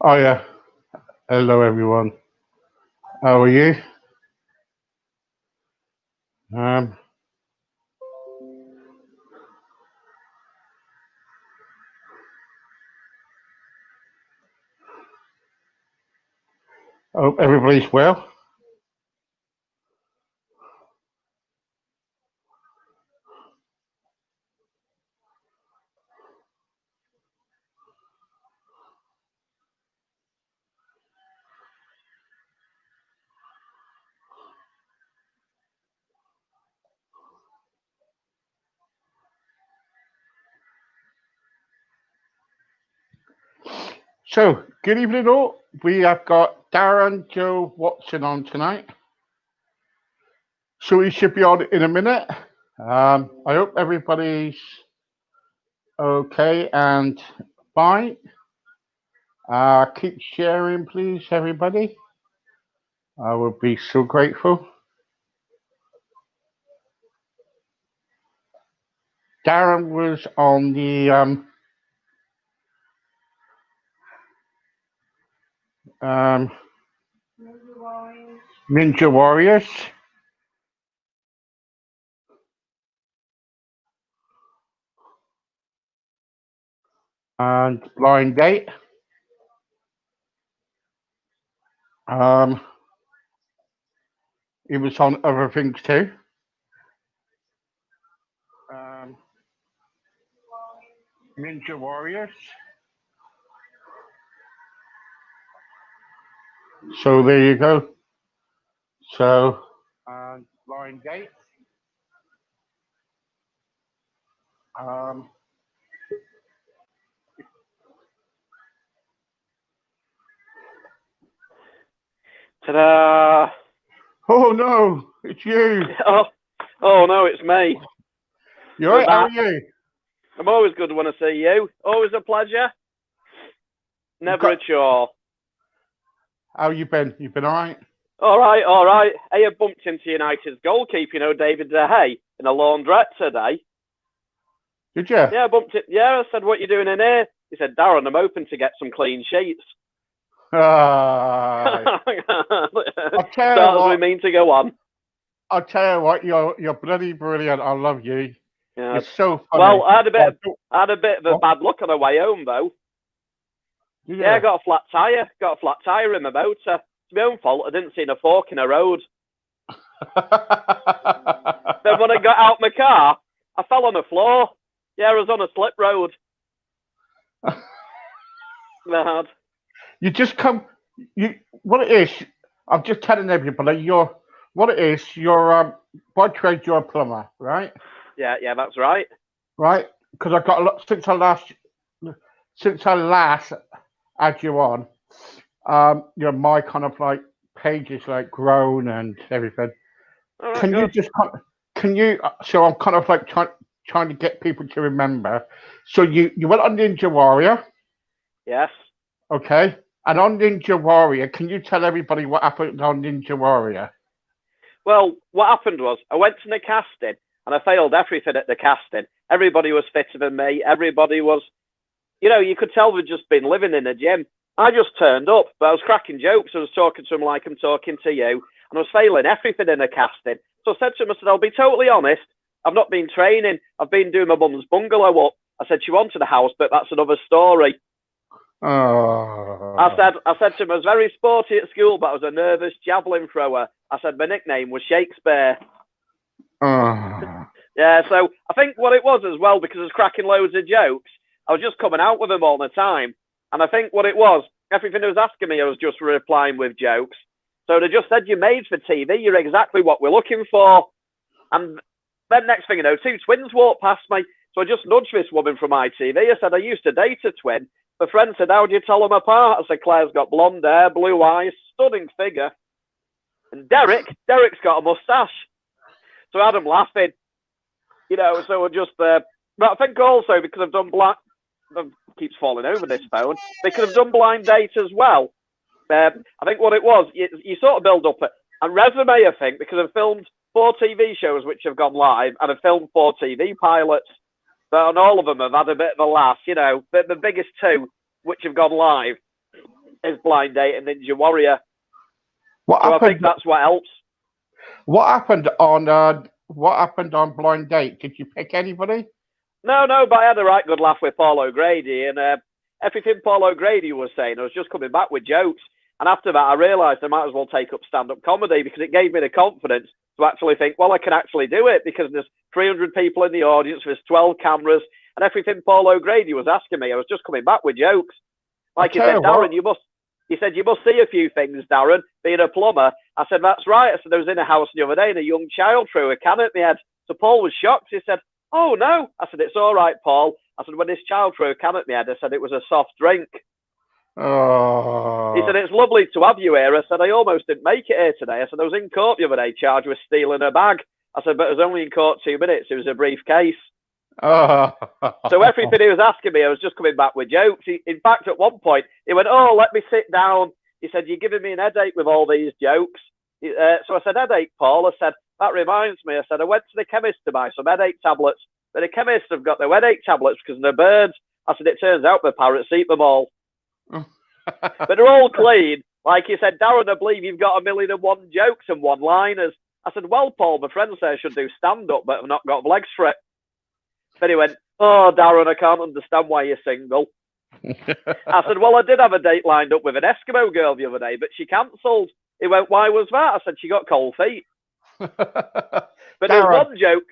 Oh yeah. Hello everyone. How are you? Um, Hope everybody's well. So, good evening all. We have got Darren, Joe, Watson on tonight. So we should be on in a minute. I hope everybody's okay and fine. Keep sharing, please, everybody. I would be so grateful. Darren was on the um, Ninja Warriors and Blind Date. Um, he was on other things too. Um, Ninja Warriors. So there you go. So, Blind Date. Um, Ta-da! oh no, it's you. Oh, oh no, it's me. You We're alright? How are back. you? I'm always good when I see you. Always a pleasure. You Never got? a chore. How you been? You been alright? All right, all right. Hey, I bumped into United's goalkeeper, David De Gea, in a laundrette today. Did you? Yeah, I bumped it. Yeah, I said, "What you doing in here?" He said, "Darren, I'm hoping to get some clean sheets." I'll tell you Starts with what. mean to go on. I'll tell you what. You're bloody brilliant. I love you. Yeah. You're so funny. Well, I had a bit. Oh, I had a bit of a what? bad luck on the way home, though. Did Yeah, I you? got a flat tire. Got a flat tire in my motor. It's my own fault. I didn't see a fork in the road. Then when I got out my car, I fell on the floor. Yeah, I was on a slip road. Mad. you just come. You what it is? I'm just telling everybody. You're what it is. You're by trade. You're a plumber, right? Yeah, that's right. Right? Because I got a lot since I last had you on. My kind of like page is like grown and everything. All right, Can you good. just can you? So I'm kind of like trying to get people to remember. So you went on Ninja Warrior, Yes. okay? And on Ninja Warrior, can you tell everybody what happened on Ninja Warrior? Well, what happened was I went to the casting and I failed everything at the casting. Everybody was fitter than me. Everybody was, you could tell we'd just been living in a gym. I just turned up, but I was cracking jokes. I was talking to him like I'm talking to you, and I was failing everything in the casting. So I said to him, I said, I'll be totally honest. I've not been training. I've been doing my mum's bungalow up. I said, she wanted a house, but that's another story. I Oh. said, I said to him, I was very sporty at school, but I was a nervous javelin thrower. I said, my nickname was Shakespeare. Oh. Yeah, so I think what it was as well, because I was cracking loads of jokes, I was just coming out with them all the time. And I think what it was, everything they was asking me, I was just replying with jokes. So they just said, you're made for TV. You're exactly what we're looking for. And then next thing you know, two twins walked past me. So I just nudged this woman from ITV. I said, I used to date a twin. My friend said, how do you tell them apart? I said, Claire's got blonde hair, blue eyes, stunning figure. And Derek's got a moustache. So I had him laughing, so I just, but I think also because I've done keeps falling over this phone, because I've done blind date as well. I think what it was, you sort of build up a resume, I think, because I've filmed 4 TV shows which have gone live, and I've filmed 4 TV pilots. But on all of them, I've had a bit of a laugh, the biggest 2 which have gone live. is Blind Date and Ninja Warrior. What So happened? I think that's what helps. What happened on Blind Date? Did you pick anybody? No, but I had a right good laugh with Paul O'Grady, and everything Paul O'Grady was saying, I was just coming back with jokes. And after that, I realised I might as well take up stand-up comedy because it gave me the confidence to actually think, well, I can actually do it because there's 300 people in the audience, there's 12 cameras, and everything Paul O'Grady was asking me, I was just coming back with jokes. Like he said, Darren, he said, you must see a few things, Darren, being a plumber. I said, that's right. I said, I was in a house the other day and a young child threw a can at me head. So Paul was shocked. He said, oh, no. I said, it's all right, Paul. I said, when this child threw a can at me head, I said, it was a soft drink. Oh. He said, it's lovely to have you here. I said, I almost didn't make it here today. I said, I was in court the other day charged with stealing a bag. I said, but I was only in court 2 minutes. It was a briefcase. Oh. So everything he was asking me, I was just coming back with jokes. In fact, at one point, he went, oh, let me sit down. He said, you're giving me an headache with all these jokes. So I said, headache, Paul. I said, that reminds me. I said, I went to the chemist to buy some headache tablets. But the chemists have got their headache tablets because they're birds. I said, it turns out the parrots eat them all. But they're all clean. Like he said, Darren, I believe you've got 1,000,001 jokes and one-liners. I said, well, Paul, my friend says I should do stand-up, but I've not got legs for it. Then he went, oh, Darren, I can't understand why you're single. I said, well, I did have a date lined up with an Eskimo girl the other day, but she cancelled. He went, why was that? I said, she got cold feet. But there's one joke.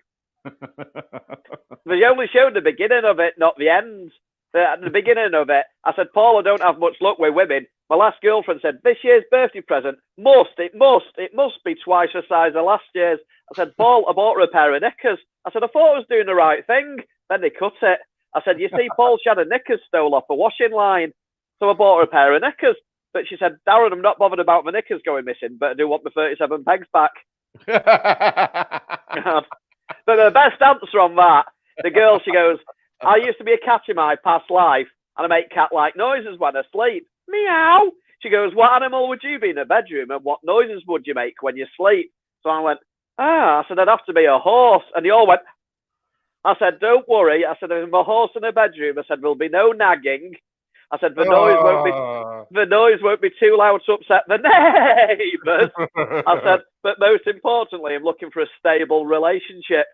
They only showed the beginning of it, not the end. At the beginning of it, I said, Paul, I don't have much luck with women. My last girlfriend said, this year's birthday present it must be twice the size of last year's. I said, Paul, I bought her a pair of knickers. I said, I thought I was doing the right thing. Then they cut it. I said, you see, Paul, she had her knickers stole off a washing line. So I bought her a pair of knickers. But she said, Darren, I'm not bothered about my knickers going missing, but I do want my 37 pegs back. But the best answer on that, the girl, she goes, I used to be a cat in my past life, and I make cat-like noises when I sleep. Meow. She goes, what animal would you be in a bedroom, and what noises would you make when you sleep? So I went, I said, I'd have to be a horse. And they all went, I said, don't worry. I said, if I'm a horse in a bedroom, I said, there'll be no nagging. I said, the noise won't be too loud to upset the neighbours. I said, but most importantly, I'm looking for a stable relationship.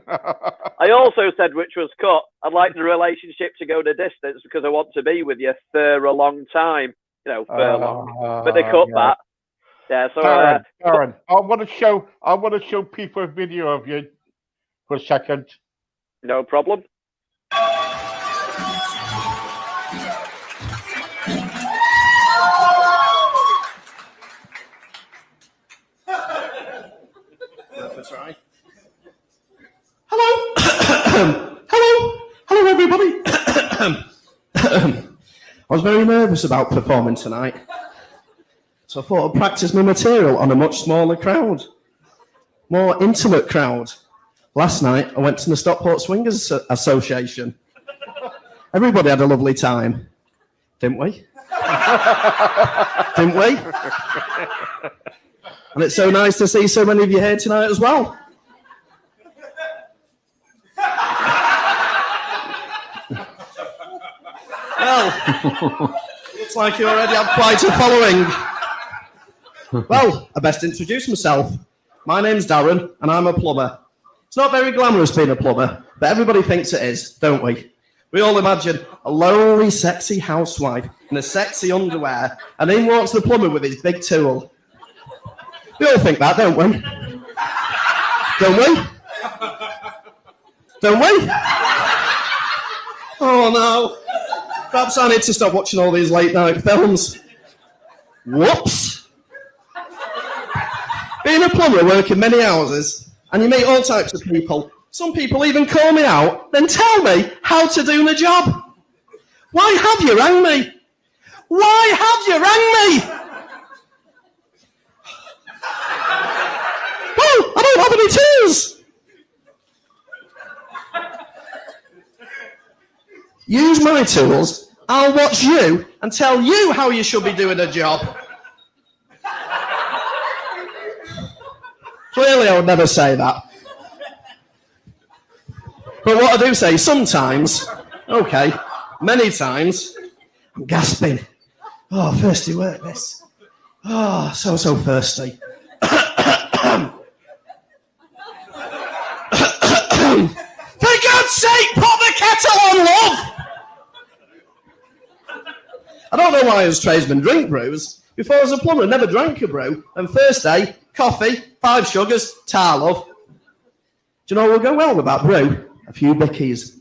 I also said, which was cut, I'd like the relationship to go the distance because I want to be with you for a long time. You know, for long. But they cut that. Yeah, so Darren, I want to show people a video of you for a second. No problem. That's right. Hello. Hello, everybody. I was very nervous about performing tonight, so I thought I'd practice my material on a much smaller crowd, more intimate crowd. Last night, I went to the Stockport Swingers Association. Everybody had a lovely time, didn't we? Didn't we? And it's so nice to see so many of you here tonight as well. Well, looks like you already have quite a following. Well, I best introduce myself. My name's Darren, and I'm a plumber. It's not very glamorous being a plumber, but everybody thinks it is, don't we? We all imagine a lonely, sexy housewife in a sexy underwear, and in walks the plumber with his big tool. We all think that, don't we? Don't we? Don't we? Oh, no. Perhaps I need to stop watching all these late-night films. Whoops. Being a plumber, working many houses, and you meet all types of people. Some people even call me out, then tell me how to do the job. Why have you rang me? Why have you rang me? Well, I don't have any tools. Use my tools, I'll watch you and tell you how you should be doing a job. Clearly I would never say that. But what I do say sometimes, okay, many times, I'm gasping. Oh, thirsty work, this. Oh, so thirsty. For God's sake, put the kettle on, love! I don't know why us tradesmen drink brews. Before I was a plumber, I never drank a brew. And first day, coffee, 5 sugars, tar, love. Do you know what will go well with that brew? A few bickies.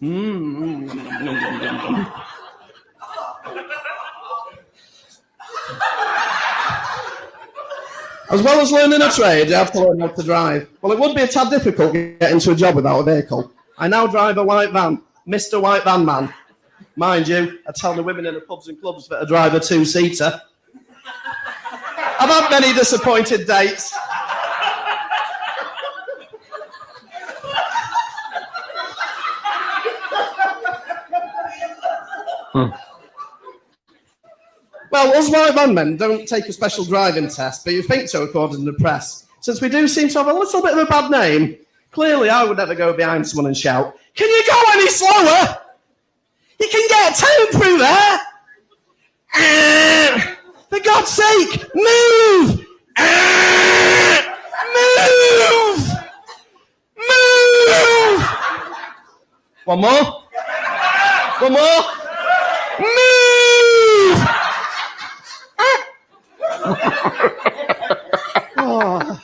As well as learning a trade, you have to learn how to drive. Well, it would be a tad difficult getting into a job without a vehicle. I now drive a white van, Mr. White Van Man. Mind you, I tell the women in the pubs and clubs that I drive a 2-seater. I've had many disappointed dates. Well, us white van men don't take a special driving test, but you think so according to the press. Since we do seem to have a little bit of a bad name, clearly I would never go behind someone and shout, "Can you go any slower? You can get a town through there! For God's sake, move! Move! Move! One more. One more. Move! Oh.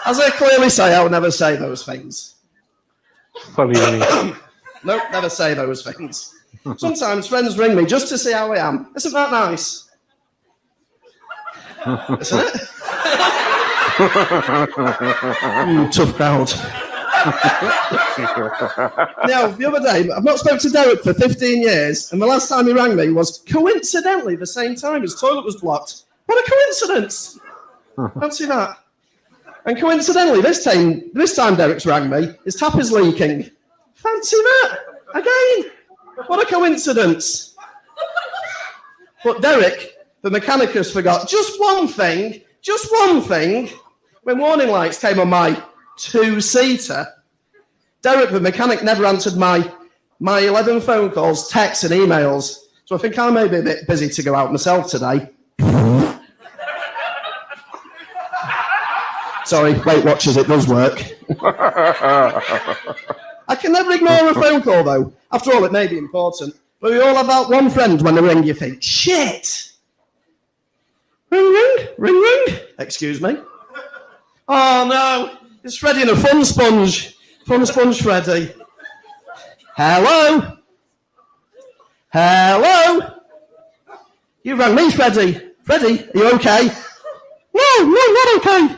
As I clearly say, I would never say those things. Funny. Nope, never say those things. Sometimes friends ring me just to see how I am. Isn't that nice? Isn't it? Tough crowd. Now, the other day, I've not spoken to Derek for 15 years, and the last time he rang me was coincidentally the same time his toilet was blocked. What a coincidence! Fancy that. And coincidentally, this time Derek's rang me, his tap is leaking. Fancy that! Again! What a coincidence! But Derek, the mechanicus, forgot just one thing, when warning lights came on my 2-seater. Derek, the mechanic, never answered my 11 phone calls, texts and emails. So I think I may be a bit busy to go out myself today. Sorry, Weight Watchers, it does work. I can never ignore a phone call, though. After all, it may be important. But we all have that one friend when they ring, you think, shit. Ring, ring, ring, ring. Excuse me. Oh, no. It's Freddie and a fun sponge. Fun sponge Freddie. Hello? Hello? You rang me, Freddie. Freddie, are you okay? No, not okay.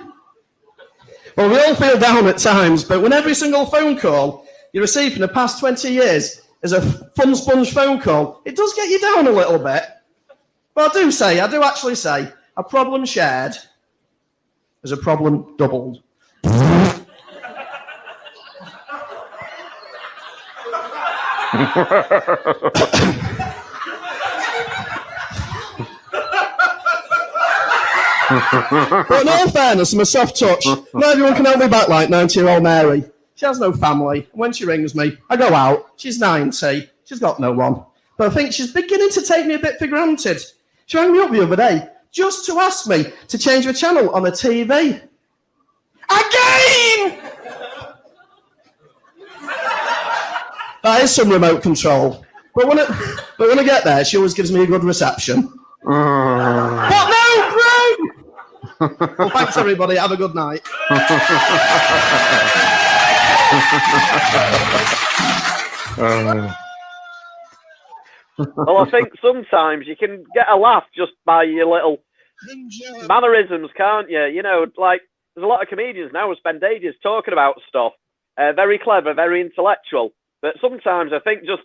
Well, we all feel down at times, but when every single phone call you receive in the past 20 years is a fun sponge phone call, it does get you down a little bit. But I do actually say, a problem shared is a problem doubled. But in all fairness and a soft touch, not everyone can help me back like 90-year-old Mary. She has no family. When she rings me, I go out. She's 90. She's got no one. But I think she's beginning to take me a bit for granted. She rang me up the other day just to ask me to change the channel on the TV. Again! That is some remote control. But when I get there, she always gives me a good reception. But no, bro! Well, thanks, everybody. Have a good night. Well, I think sometimes you can get a laugh just by your little mannerisms, can't you? You know, like, there's a lot of comedians now who spend ages talking about stuff. Very clever, very intellectual. But sometimes I think just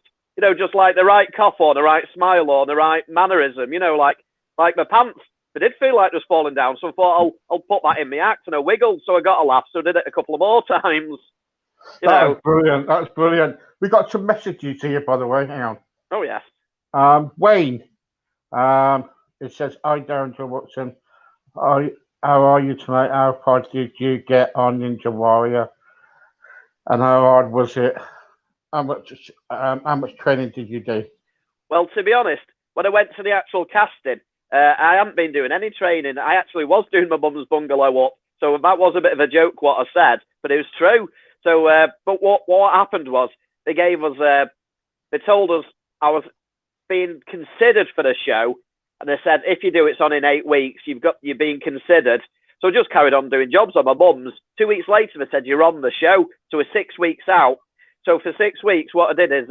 like the right cough or the right smile or the right mannerism, like my pants, they did feel like just falling down. So I thought, I'll put that in my act, and I wiggled, so I got a laugh, so I did it a couple of more times. That was brilliant. That's brilliant. We got some messages here, by the way. Hang on. Oh, yes. Wayne, it says, "Hi, Darren Watson. How are you tonight? How far did you get on Ninja Warrior? And how hard was it? How much training did you do?" Well, to be honest, when I went to the actual casting, I hadn't been doing any training. I actually was doing my mum's bungalow up, so that was a bit of a joke what I said, but it was true. So, but what happened was they gave us, they told us I was being considered for the show, and they said if you do it's on in 8 weeks, you're being considered. So I just carried on doing jobs on my mum's. 2 weeks later, they said you're on the show, so we're 6 weeks out. So for 6 weeks, what I did is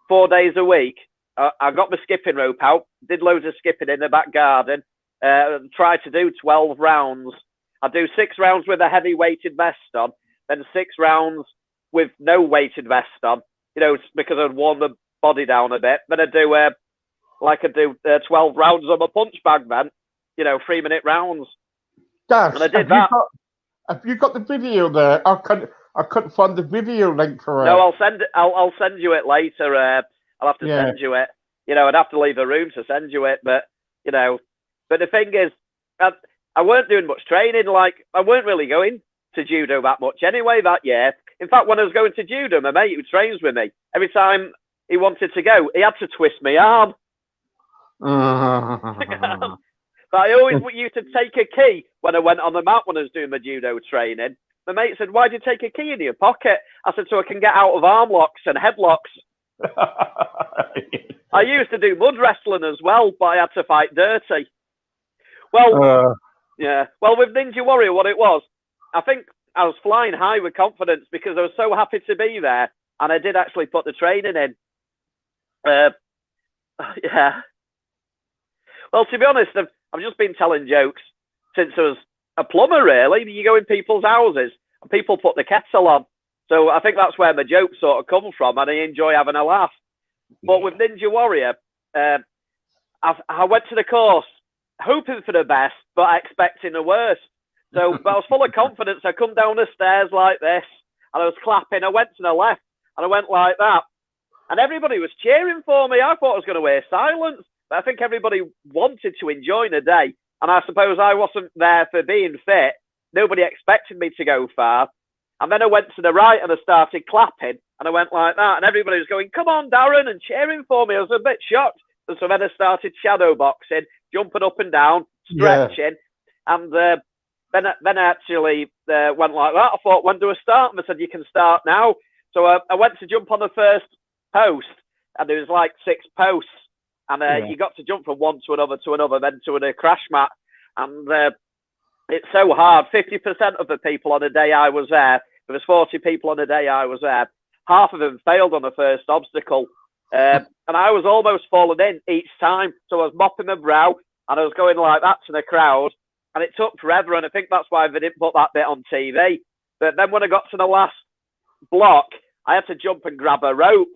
4 days a week. I got my skipping rope out, did loads of skipping in the back garden, tried to do 12 rounds. I'd do 6 rounds with a heavy weighted vest on, then 6 rounds with no weighted vest on, because I'd worn the body down a bit. Then I'd do 12 rounds on my punch bag then, 3-minute rounds. Dad, and I did that. Have you got the video there? I couldn't find the video link for it. No, I'll send you it later. I'll have to send you it. I'd have to leave the room to send you it, but but the thing is, I weren't doing much training. Like, I weren't really going to judo that much anyway that year. In fact, when I was going to judo, my mate who trains with me, every time he wanted to go, he had to twist my arm. But I always used to take a key when I went on the mat when I was doing my judo training. My mate said, "Why do you take a key in your pocket?" I said, "So I can get out of arm locks and headlocks." I used to do mud wrestling as well, but I had to fight dirty. Well, yeah. Well, with Ninja Warrior, what it was, I think I was flying high with confidence because I was so happy to be there, and I did actually put the training in. Yeah. Well, to be honest, I've just been telling jokes since I was a plumber, really. You go in people's houses and people put the kettle on. So I think that's where my jokes sort of come from, and I enjoy having a laugh. But with Ninja Warrior, I went to the course hoping for the best, but expecting the worst. So but I was full of confidence. I come down the stairs like this, and I was clapping. I went to the left, and I went like that. And everybody was cheering for me. I thought I was going to wear silence. But I think everybody wanted to enjoy the day. And I suppose I wasn't there for being fit. Nobody expected me to go far. And then I went to the right and I started clapping. And I went like that. And everybody was going, "Come on, Darren," and cheering for me. I was a bit shocked. And so then I started shadow boxing, jumping up and down, stretching. Yeah. And then I actually went like that. I thought, when do I start? And they said, "You can start now." So I went to jump on the first post. And there was like 6 posts. And you got to jump from one to another, then to a crash mat. And it's so hard. 50% of the people on the day I was there, there was 40 people on the day I was there, half of them failed on the first obstacle. And I was almost falling in each time. So I was mopping my brow, and I was going like that to the crowd. And it took forever, and I think that's why they didn't put that bit on TV. But then when I got to the last block, I had to jump and grab a rope.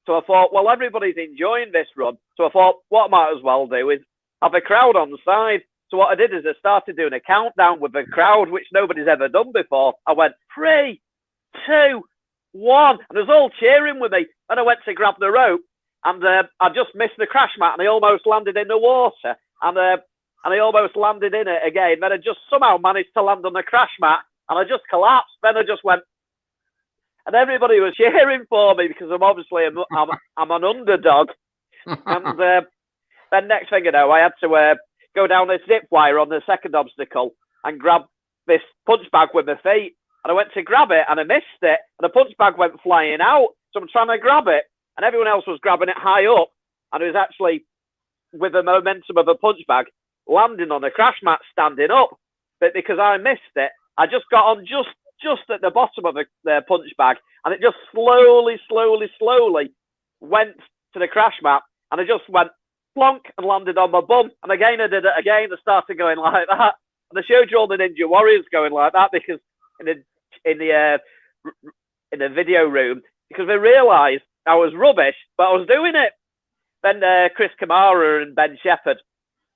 So I thought, well, everybody's enjoying this run. So I thought, what I might as well do is have a crowd on the side. So what I did is I started doing a countdown with the crowd, which nobody's ever done before. I went 3, 2, 1, and it was all cheering with me. And I went to grab the rope, and I just missed the crash mat, and I almost landed in the water, and I almost landed in it again. Then I just somehow managed to land on the crash mat, and I just collapsed. Then I just went. And everybody was cheering for me because I'm obviously I'm an underdog. And then next thing you know, I had to go down this zip wire on the second obstacle and grab this punch bag with my feet. And I went to grab it and I missed it. And the punch bag went flying out. So I'm trying to grab it. And everyone else was grabbing it high up. And it was actually, with the momentum of a punch bag, landing on the crash mat, standing up. But because I missed it, I just got on just at the bottom of the punch bag, and it just slowly went to the crash mat, and I just went plonk and landed on my bum. And again, I did it again. I started going like that, and I showed you all the Ninja Warriors going like that because in the video room, because they realised I was rubbish, but I was doing it. Then Chris Kamara and Ben Shepherd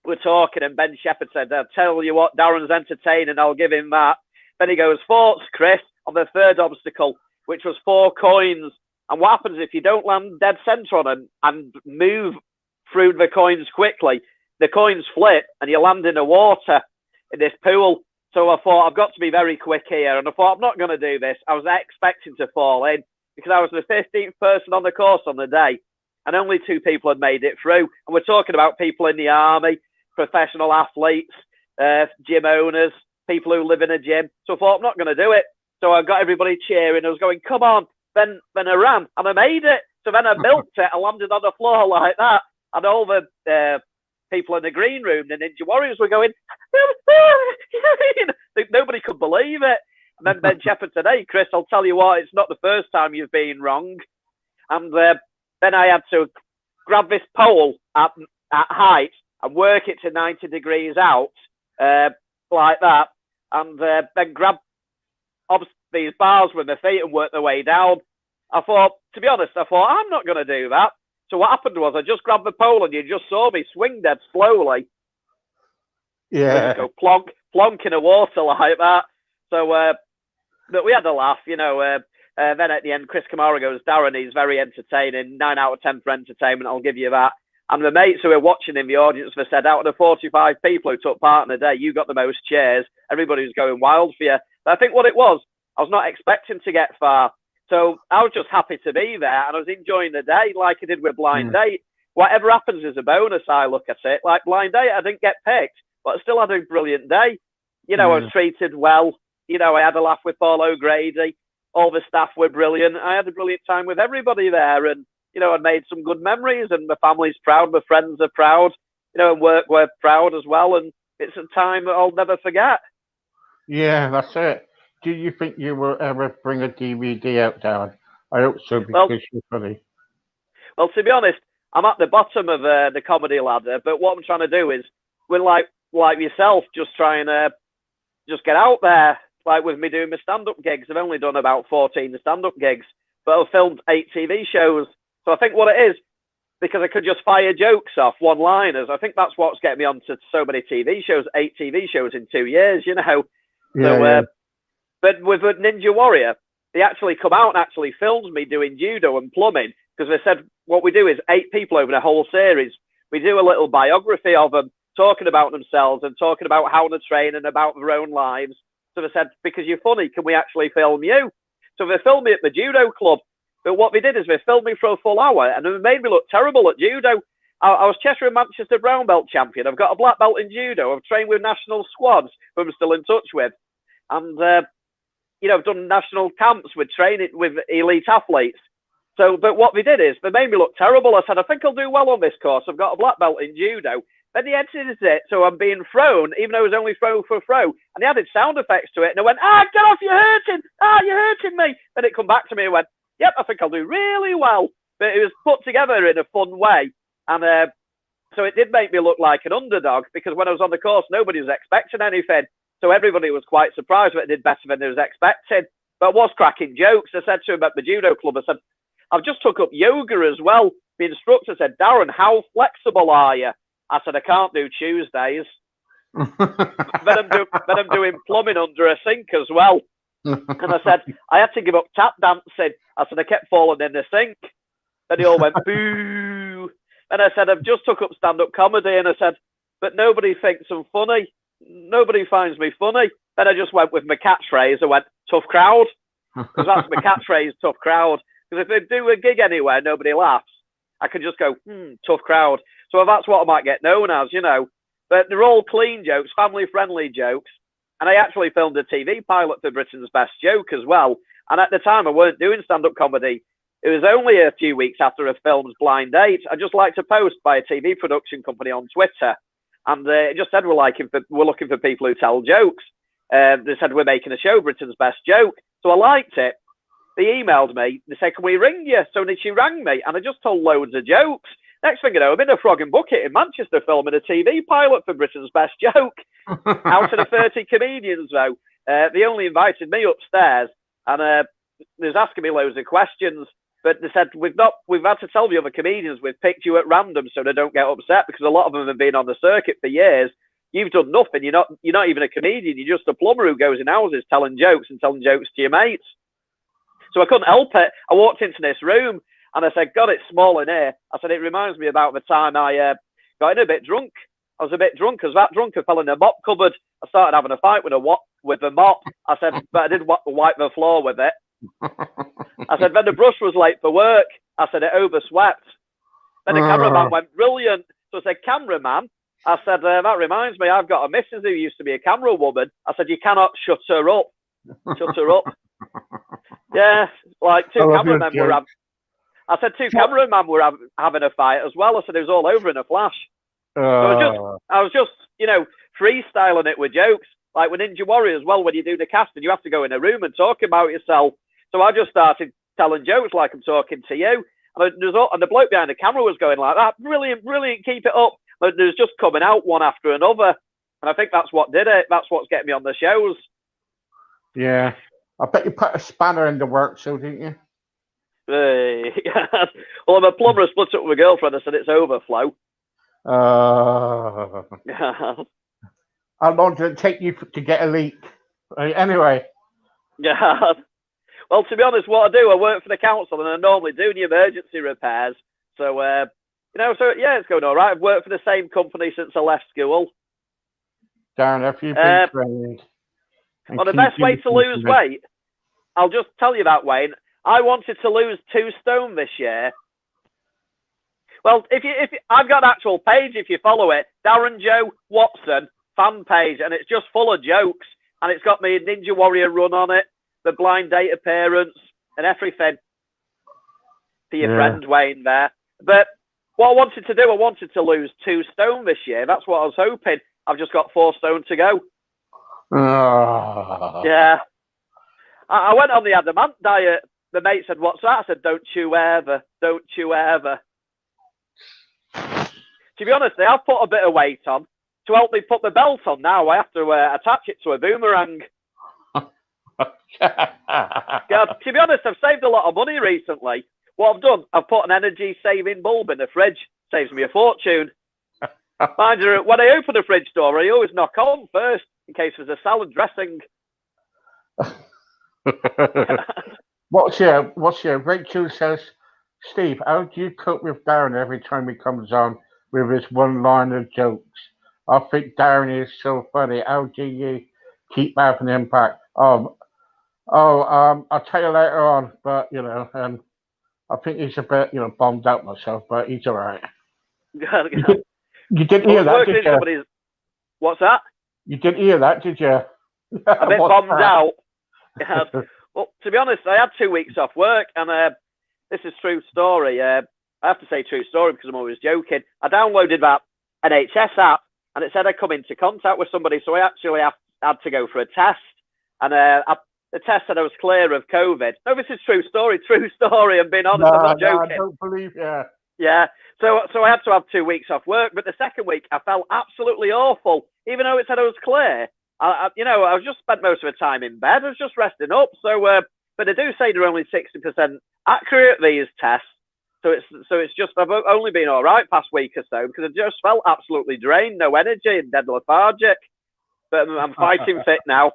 were talking, and Ben Shepherd said, "I'll tell you what, Darren's entertaining. I'll give him that." Then he goes, "Thoughts, Chris," on the third obstacle, which was 4 coins. And what happens if you don't land dead centre on them and move through the coins quickly? The coins flip and you land in the water in this pool. So I thought, I've got to be very quick here. And I thought, I'm not going to do this. I was expecting to fall in because I was the 15th person on the course on the day. and only 2 people had made it through. And we're talking about people in the army, professional athletes, gym owners, people who live in a gym. So I thought, I'm not going to do it. So I got everybody cheering. I was going, come on. Then I ran, and I made it. So then I milked it. I landed on the floor like that. And all the people in the green room, the Ninja Warriors, were going, nobody could believe it. And then Ben Shepherd said, hey, Chris, I'll tell you what, it's not the first time you've been wrong. And then I had to grab this pole at height and work it to 90 degrees out, like that, and then grab these bars with my feet and work their way down. I thought, to be honest, I'm not going to do that. So what happened was I just grabbed the pole and you just saw me swing dead slowly. Yeah. Go plonk in the water like that. So, but we had a laugh, you know. Then at the end, Chris Kamara goes, Darren, he's very entertaining. 9 out of 10 for entertainment, I'll give you that. And the mates who were watching in the audience have said, out of the 45 people who took part in the day, you got the most cheers. Everybody was going wild for you. But I think what it was, I was not expecting to get far. So I was just happy to be there, and I was enjoying the day like I did with Blind Date. Whatever happens is a bonus, I look at it. Like Blind Date, I didn't get picked, but I still had a brilliant day. You know, I was treated well. You know, I had a laugh with Paul O'Grady. All the staff were brilliant. I had a brilliant time with everybody there, and you know, I made some good memories, and my family's proud, my friends are proud, you know, and work were proud as well, and it's a time that I'll never forget. Yeah, that's it. Do you think you will ever bring a DVD out, Darren? I hope so, because you're funny. Well, to be honest, I'm at the bottom of the comedy ladder, but what I'm trying to do is, we're like yourself, just trying to just get out there, like with me doing my stand-up gigs. I've only done about 14 stand-up gigs, but I've filmed 8 TV shows. So I think what it is, because I could just fire jokes off, one-liners, I think that's what's getting me onto so many TV shows, 8 TV shows in 2 years, you know. Yeah, But with a Ninja Warrior, they actually come out and actually filmed me doing judo and plumbing, because they said what we do is 8 people over the whole series. We do a little biography of them, talking about themselves and talking about how they train and about their own lives. So they said, because you're funny, can we actually film you? So they filmed me at the judo club. But what they did is they filmed me for a full hour, and it made me look terrible at judo. I was Cheshire and Manchester brown belt champion. I've got a black belt in judo. I've trained with national squads who I'm still in touch with. And, you know, I've done national camps with training with elite athletes. So, but what they did is they made me look terrible. I said, I think I'll do well on this course. I've got a black belt in judo. Then he edited it, so I'm being thrown, even though it was only throw for throw. And he added sound effects to it, and I went, get off, you're hurting. You're hurting me. Then it come back to me and went, yep, I think I'll do really well. But it was put together in a fun way. And so it did make me look like an underdog, because when I was on the course, nobody was expecting anything. So everybody was quite surprised that it did better than they was expecting. But I was cracking jokes. I said to him at the judo club, I said, I've just took up yoga as well. The instructor said, Darren, how flexible are you? I said, I can't do Tuesdays. then I'm doing plumbing under a sink as well. And I said, I had to give up tap dancing. I said, I kept falling in the sink. Then they all went, boo. And I said, I've just took up stand-up comedy. And I said, but nobody thinks I'm funny. Nobody finds me funny. Then I just went with my catchphrase. I went, tough crowd. Because that's my catchphrase, tough crowd. Because if they do a gig anywhere, nobody laughs. I can just go, tough crowd. So that's what I might get known as, you know. But they're all clean jokes, family-friendly jokes. And I actually filmed a TV pilot for Britain's Best Joke as well. And at the time, I weren't doing stand-up comedy. It was only a few weeks after I filmed Blind Date. I just liked a post by a TV production company on Twitter. And it just said, we're looking for people who tell jokes. They said, we're making a show, Britain's Best Joke. So I liked it. They emailed me. They said, can we ring you? So she rang me, and I just told loads of jokes. Next thing you know, I'm in a frog and bucket in Manchester filming a TV pilot for Britain's Best Joke. Out of the 30 comedians, though, they only invited me upstairs, and they was asking me loads of questions. But they said, we've had to tell the other comedians we've picked you at random so they don't get upset, because a lot of them have been on the circuit for years. You've done nothing. You're not even a comedian. You're just a plumber who goes in houses telling jokes to your mates. So I couldn't help it. I walked into this room and I said, God, it's small in here. I said, it reminds me about the time I got in a bit drunk. I was a bit drunk. I was that drunk. I fell in a mop cupboard. I started having a fight with the mop. I said, but I did wipe the floor with it. I said, then the brush was late for work. I said, it overswept. Then the cameraman went, brilliant. So I said, cameraman? I said, that reminds me, I've got a missus who used to be a camera woman. I said, you cannot shut her up. Shut her up. Yeah, like two cameramen were having... I said two cameramen were having a fight as well. I said it was all over in a flash. So I was just, freestyling it with jokes. Like with Ninja Warrior as well, when you do the casting, you have to go in a room and talk about yourself. So I just started telling jokes like I'm talking to you. And the bloke behind the camera was going like that. Brilliant, brilliant, keep it up. But there's just coming out one after another. And I think that's what did it. That's what's getting me on the shows. Yeah. I bet you put a spanner in the works, so didn't you? Well, I'm a plumber, split up with my girlfriend. I said it's overflow. How long did it take you to get a leak? Anyway. Yeah. Well, to be honest, what I do, I work for the council and I normally do the emergency repairs. So, it's going all right. I've worked for the same company since I left school. Darren, have you been trained? Well, the best way to lose weight, I'll just tell you that, Wayne. I wanted to lose 2 stone this year. Well, if I've got an actual page, if you follow it, Darren Joe Watson fan page, and it's just full of jokes, and it's got me Ninja Warrior run on it, the blind date appearance, and everything for your friend Wayne there. But what I wanted to do, I wanted to lose 2 stone this year. That's what I was hoping. I've just got 4 stone to go. Yeah. I went on the adamant diet. The mate said, what's that? I said, don't you ever. Don't you ever. To be honest, I've put a bit of weight on. To help me put the belt on now, I have to attach it to a boomerang. Yeah, to be honest, I've saved a lot of money recently. What I've done, I've put an energy-saving bulb in the fridge. Saves me a fortune. Mind you, when I open the fridge door, I always knock on first in case there's a salad dressing. What's your Rachel says, Steve, how do you cope with Darren every time he comes on with his one-liner jokes? I think Darren is so funny. How do you keep having an impact? I'll tell you later on, but I think he's a bit, bombed out myself, but he's all right. You didn't hear that, did you? What's that? You didn't hear that, did you? A bit bombed out. Well, to be honest, I had 2 weeks off work, and this is true story. I have to say true story because I'm always joking. I downloaded that NHS app, and it said I come into contact with somebody, so I actually had to go for a test. And the test said I was clear of COVID. No, this is true story. I'm being honest. I'm not joking. I don't believe you. Yeah. So I had to have 2 weeks off work, but the second week I felt absolutely awful, even though it said I was clear. I was just spent most of the time in bed. I was just resting up. So, but they do say they're only 60% accurate, these tests. So it's just, I've only been all right past week or so because I just felt absolutely drained, no energy and dead lethargic. But I'm fighting fit now.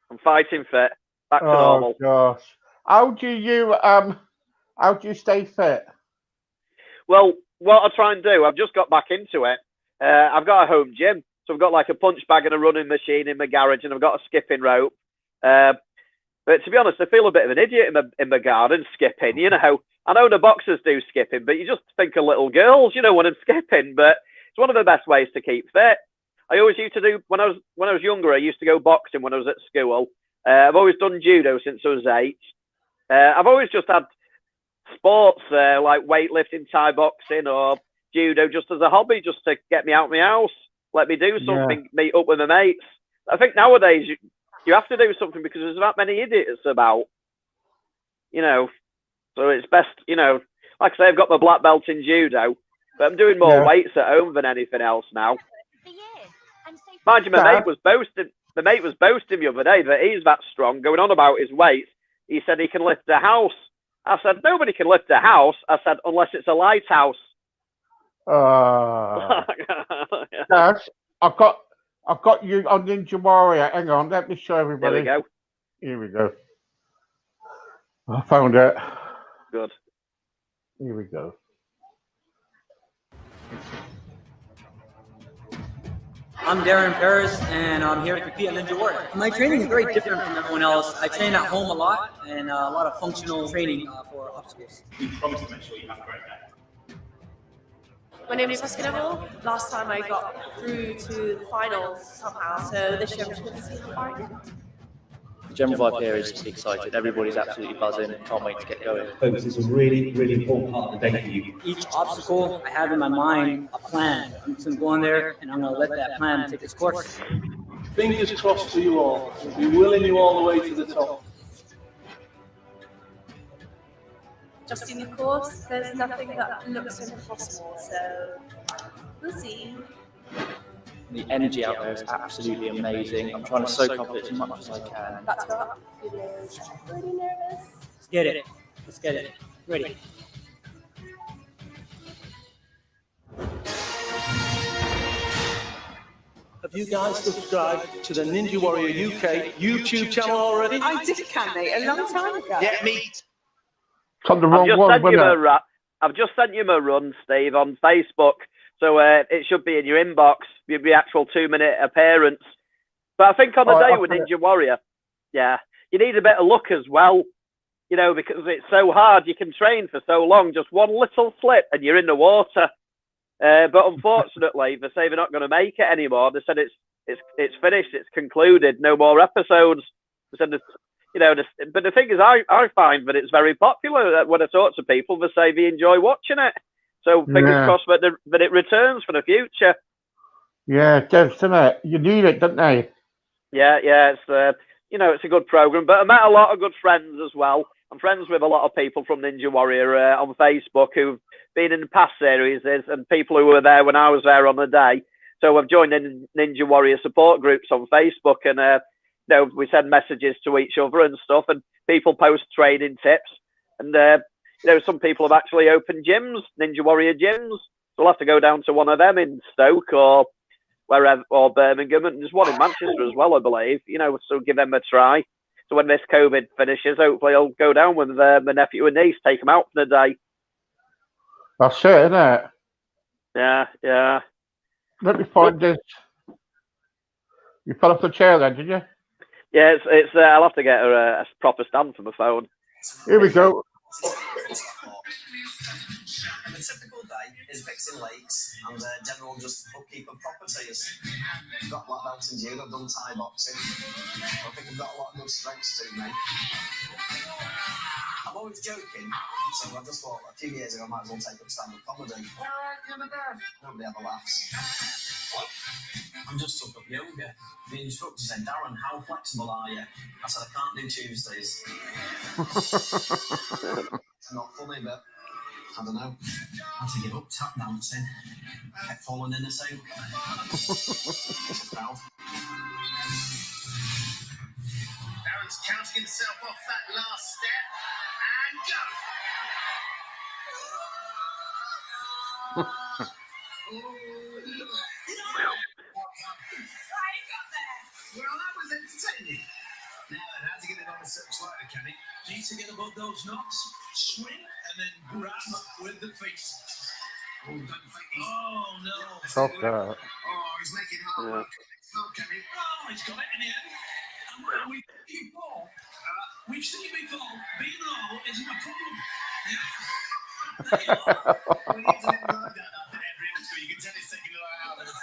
I'm fighting fit. Back to normal. Oh gosh. How do you stay fit? Well, what I try and do, I've just got back into it. I've got a home gym. So I've got like a punch bag and a running machine in my garage, and I've got a skipping rope. But to be honest, I feel a bit of an idiot in my garden skipping. I know the boxers do skipping, but you just think of little girls, when I'm skipping. But it's one of the best ways to keep fit. I always used to do when I was younger. I used to go boxing when I was at school. I've always done judo since I was 8. I've always just had sports like weightlifting, Thai boxing, or judo just as a hobby, just to get me out of my house. Let me do something, meet up with my mates. I think nowadays you have to do something because there's that many idiots about, So it's best, like I say, I've got my black belt in judo, but I'm doing more weights at home than anything else now. Mind you, my mate was boasting the other day that he's that strong, going on about his weight. He said he can lift a house. I said, nobody can lift a house. I said, unless it's a lighthouse. Yes, I've got you on Ninja Warrior. Hang on, let me show everybody. There we go. Here we go. I found it. Good. Here we go. I'm Darren Paris, and I'm here to compete at Ninja Warrior. My training is very different from everyone else. I train at home a lot, and a lot of functional training for obstacles. We promise to make sure you have a great day. My name is Jessica Neville. Last time I got through to the finals somehow, so this year I'm just going to see how far I get. The general vibe here is excited. Everybody's absolutely buzzing. Can't wait to get going. Folks, it's a really, really important part of the day for you. Each obstacle, I have in my mind a plan. I'm just going to go in there and I'm going to let that plan take its course. Fingers crossed for you all. We'll be willing you all the way to the top. Just in the course, there's nothing that looks impossible, so we'll see. The energy out there is absolutely amazing. I'm trying to soak up it as much as I can. That's what I'm pretty nervous. Let's get it. Let's get it. Ready. Have you guys subscribed to the Ninja Warrior UK YouTube channel already? I did, mate, a long time ago. Yeah, me. It's on the wrong one, wasn't it? I've just sent you my run, Steve, on Facebook. So it should be in your inbox, the actual 2-minute appearance. But I think on the day with Ninja Warrior, yeah, you need a bit of luck as well, you know, because it's so hard. You can train for so long, just one little slip and you're in the water. But unfortunately, they say they're not going to make it anymore. They said it's finished, it's concluded, no more episodes. They said, you know, but the thing is, I find that it's very popular. When I talk to people, they say they enjoy watching it. So fingers crossed that it returns for the future. Yeah, it does, doesn't it? You need it, don't they? Yeah, it's you know, it's a good program. But I met a lot of good friends as well. I'm friends with a lot of people from Ninja Warrior on Facebook who've been in the past series and people who were there when I was there on the day. So I've joined in Ninja Warrior support groups on Facebook, and you know, we send messages to each other and stuff, and people post training tips. And you know, some people have actually opened gyms, Ninja Warrior gyms. So we'll have to go down to one of them in Stoke or wherever, or Birmingham, and there's one in Manchester as well, I believe. You know, so give them a try. So when this COVID finishes, hopefully I'll go down with my nephew and niece, take them out for the day. That's it, isn't it? Yeah. Let me find this. You fell off the chair then, did you? Yeah, it's I'll have to get a proper stand for my phone. Here we go. A typical day is fixing lakes and general just upkeep of properties. I've got black belts in judo, I've done Thai boxing. I think I've got a lot of good strengths to me. I'm always joking, so I just thought a few years ago I might as well take up stand-up comedy. Nobody ever laughs. I'm just took up yoga. The instructor said, Darren, how flexible are you? I said, I can't do Tuesdays. It's not funny, but I don't know. I had to give up tap dancing. I kept falling in the sink. Darren's counting himself off that last step. And go! Well, that was entertaining. Now, how to get it on a certain slider, can it? Need to get above those knocks, swing, and then grab with the feet. Oh, don't think oh no. Stop that. Oh, he's making hard work. Oh, he's got it in the end. And we've seen before. We've seen before. Being low isn't a problem. We need to let him like that after every answer. You can tell he's taking it out of it.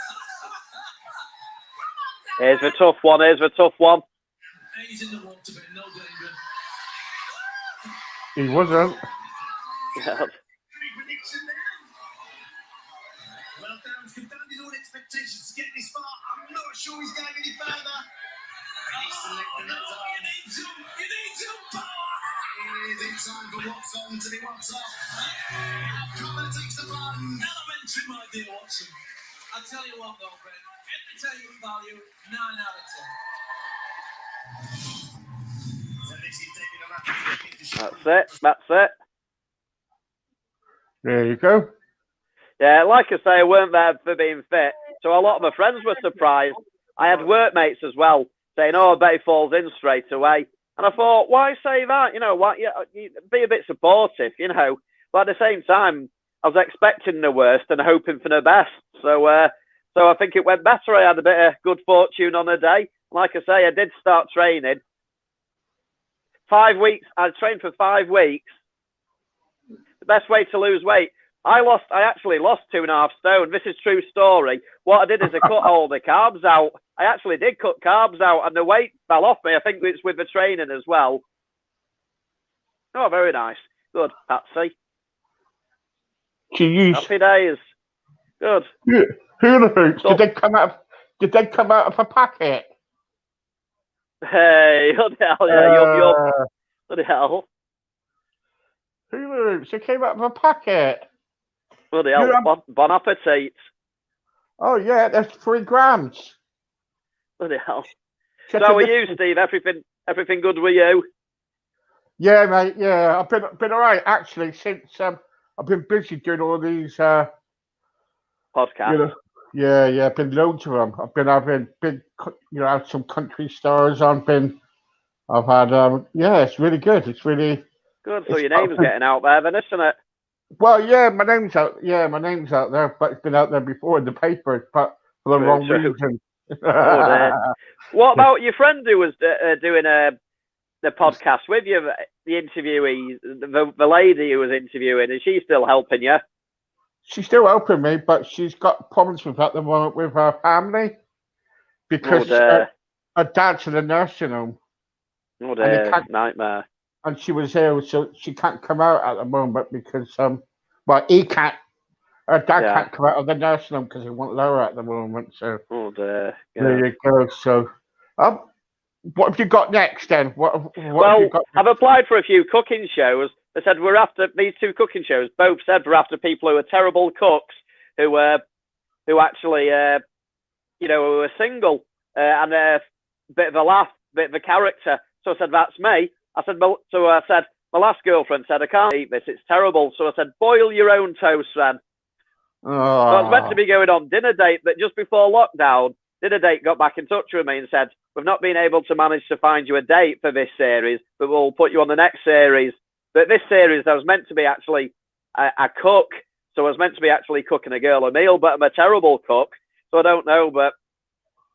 Here's a tough one. He's in the water, but no danger. He wasn't. Yeah. Prediction now. Well, Darren's confounded all expectations to get this far. I'm not sure he's going any further. You need some power. Is it time for what's on till he wants off? Coming takes the ball. Elementary, my dear Watson. I'll tell you what, though, friend. Entertainment value, 9 out of 10. That's it. There you go. Yeah, like I say, I weren't there for being fit, so a lot of my friends were surprised. I had workmates as well saying, "Oh, I bet he falls in straight away," and I thought, why say that? You know, what? Yeah, be a bit supportive, you know. But at the same time, I was expecting the worst and hoping for the best. So I think it went better. I had a bit of good fortune on the day. Like I say, I did start training. 5 weeks. I trained for 5 weeks. The best way to lose weight. I actually lost 2.5 stone. This is true story. What I did is I cut all the carbs out. I actually did cut carbs out, and the weight fell off me. I think it's with the training as well. Oh, very nice. Good, Patsy. Happy days. Good. Hula hoops. Did they come out of a packet? Hey, what the hell? Yeah, yup. What the hell? Hula hoops. They came out of a packet. What the hell? Bon appetit. Oh yeah, that's 3 grams. What the hell? So how are you, Steve? Everything good with you? Yeah, mate. Yeah, I've been all right actually since I've been busy doing all these podcasts. Yeah, been loads of them. I've been having big, had some country stars on. I've had it's really good. It's really good. So your name's getting out there, then, isn't it? Well, yeah, my name's out. Yeah, my name's out there, but it's been out there before in the papers, but for the wrong reason. What about your friend who was doing the podcast with you? The interviewee, the lady who was interviewing, is she still helping you? She's still helping me, but she's got problems with at the moment with her family because her dad's in a nursing home. Oh dear, nightmare. And she was ill, so she can't come out at the moment because he can't. Her dad can't come out of the nursing home because he won't let her at the moment. So oh dear, there you go. So, what have you got next then? What have you got next? I've applied for a few cooking shows. They said we're after these 2 cooking shows. Both said we're after people who are terrible cooks, who actually, who are single and a bit of a laugh, bit of a character. So I said, that's me. I said, my last girlfriend said, I can't eat this. It's terrible. So I said, boil your own toast then. So I was meant to be going on dinner date, but just before lockdown, dinner date got back in touch with me and said, we've not been able to manage to find you a date for this series, but we'll put you on the next series. But this series, I was meant to be actually a cook. So I was meant to be actually cooking a girl a meal, but I'm a terrible cook. So I don't know, but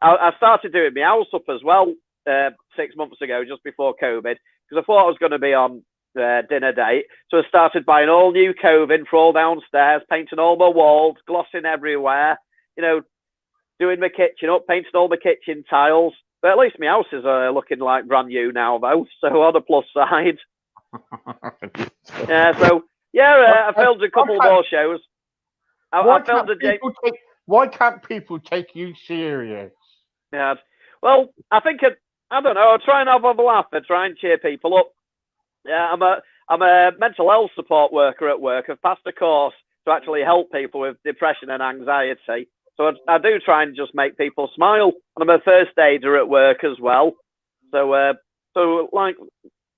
I started doing my house up as well 6 months ago, just before COVID, because I thought I was going to be on dinner date. So I started buying all new coving for all downstairs, painting all my walls, glossing everywhere, doing my kitchen up, painting all the kitchen tiles. But at least my house is looking like brand new now, though. So on the plus side. I filmed a couple more shows. Why can't people take you serious? Yeah. Well, I think I don't know. I try and have a laugh. I try and cheer people up. Yeah, I'm a mental health support worker at work. I've passed a course to actually help people with depression and anxiety. So I do try and just make people smile. And I'm a first aider at work as well. So like